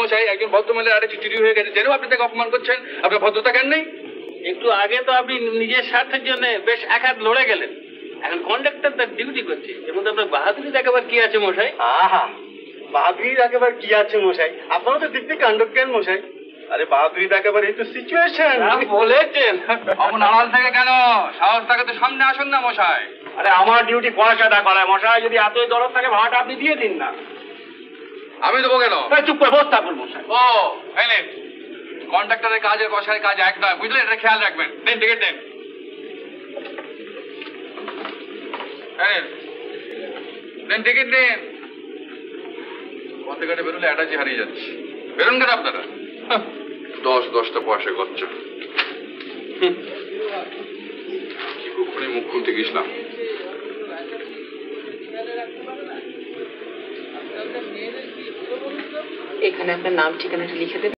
মশাই, একজন ভদ্রমহিলার আরেকটি চুরি হয়ে গেছে, জেনেও আপনি তাকে অপমান করছেন। আপনার ভদ্রতা কেন নেই? একটু আগে তো আপনি নিজের স্বার্থের জন্য বেশ এক হাত লড়ে গেলেন, এখন কন্ডাক্টর তার ডিউটি করছে, এর মধ্যে আপনার বাহাদুরি দেখাবার কি আছে মশাই? আহা, বাহাদুরি দেখাবার কি আছে মশাই? আপনারা তো দেখতে কাণ্ডজ্ঞান মশাই। আরে বাহাদুরি দেখাবার এই তো সিচুয়েশন। বলেছেন। অমন আড়াল থেকে কেন? সাহস থাকে তো সামনে আসুন না মশাই। আরে আমার ডিউটি পয়সা দা করায় মশাই, যদি এতই দরদ থাকে ভাড়াটা আপনি দিয়ে দিন না। আমি দেবো কেন? চুপ করে বস থাকুন মশাই। ও এলেন, কন্ট্রাক্টরের কাজের কষায় কাজ এক নয়, বুঝলেন? এটা খেয়াল রাখবেন। দেন টিকিট দেন। দেন টিকিট দেন। পথে ঘাটে বেরোলে অ্যাটাচি হারিয়ে যাচ্ছে। বেরোন কেন আপনারা? 10-10টা পয়সা গচ্চা। কি কুকুরে মুখ খুলতে গেছিলাম। এখানে আপনার নাম ঠিকানাটা লিখে দেবেন।